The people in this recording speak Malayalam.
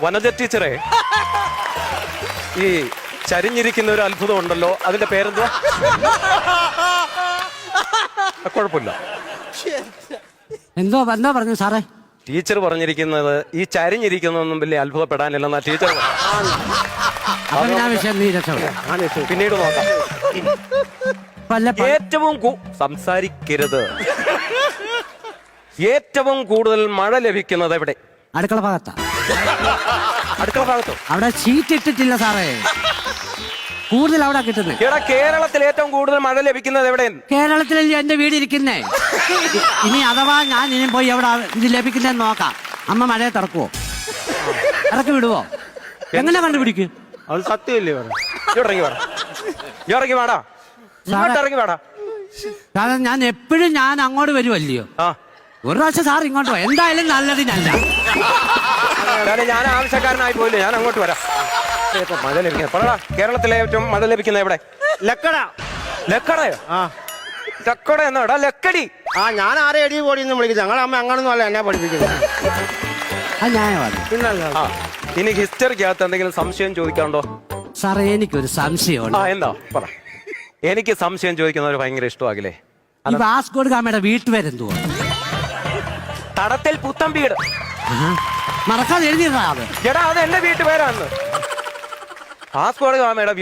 വനജ ടീച്ചറെ, ഈ ചരിഞ്ഞിരിക്കുന്ന ഒരു അത്ഭുതം ഉണ്ടല്ലോ, അതിന്റെ പേരെന്തുവാ? കുഴപ്പമില്ല. എന്തോ പറഞ്ഞു സാറേ? ടീച്ചർ പറഞ്ഞിരിക്കുന്നത് ഈ ചരിഞ്ഞിരിക്കുന്നൊന്നും വലിയ അത്ഭുതപ്പെടാനില്ലെന്നാ ടീച്ചർ. വിഷയം നീ രക്ഷപ്പെടാം, പിന്നീട് നോക്കാം. ഏറ്റവും സംസാരിക്കരുത്. ഏറ്റവും കൂടുതൽ മഴ ലഭിക്കുന്നത് എവിടെ? അടുക്കള ഭാഗത്താ. അടുക്കള ഭാഗത്തോ? അവിടെ ഷീറ്റ് ഇട്ടിട്ടില്ല സാറേ, കൂടുതൽ അവിടെ കിട്ടുന്നത്. എടാ, കേരളത്തിൽ ഏറ്റവും കൂടുതൽ മഴ ലഭിക്കുന്നത് എവിടെ? കേരളത്തിലല്ലേ എന്റെ വീട് ഇരിക്കുന്നേ. ഇനി അഥവാ ഞാൻ ഇനി പോയി എവിടെ ഇത് ലഭിക്കുന്നതെന്ന് നോക്കാം. അമ്മ മഴയെ തുറക്കുവോ, ഇറക്കി വിടുവോ, എങ്ങനെ കണ്ടുപിടിക്കും? അത് സത്യമില്ലേ? ഇറങ്ങി വേടാ, ഇറങ്ങി വേടാ, ഇറങ്ങി വേടാ. കാരണം ഞാൻ എപ്പോഴും ഞാൻ അങ്ങോട്ട് വരുമല്ലയോ. ഒരു പ്രാവശ്യം സാർ ഇങ്ങോട്ട് പോയി, എന്തായാലും നല്ലതിനല്ല. ഞാൻ ആവശ്യക്കാരനായി പോയില്ലേ, ഞാൻ അങ്ങോട്ട് വരാം. മഴ ലഭിക്കുന്നത് പറടാ. കേരളത്തിലെ ഏറ്റവും മഴ ലഭിക്കുന്നത് എവിടെ? ലക്കട. ലക്കടയോ? ലക്കട എന്നാടാ? ലക്കടി. ഞാൻ ആരെ അടി പോടിന്ന് വിളിക്കുന്നത്, ഞങ്ങളെ അമ്മ അങ്ങനൊന്നും അല്ല എന്നെ പഠിപ്പിക്കുന്നത്. പിന്നല്ല. ഇനി ഹിസ്റ്ററിക്കകത്ത് എന്തെങ്കിലും സംശയം ചോദിക്കാണ്ടോ? സാറേ, എനിക്കൊരു സംശയമുണ്ട്. എന്താ പറ. എനിക്ക് സംശയം ചോദിക്കുന്നവർ ഭയങ്കര ഇഷ്ടമാകില്ലേ? ഈ വാസ്കോഡ് ഗാമയുടെ വീട്ടുപേരെന്തുവാ? തടത്തിൽ പുത്തൻ വീട്. മറക്കാതെ എഴുതിയതാ അത്. എടാ, അത് എന്റെ വീട്ടുപേരാണ്. വാസ്കോഡ് ഗാമയുടെ വീട്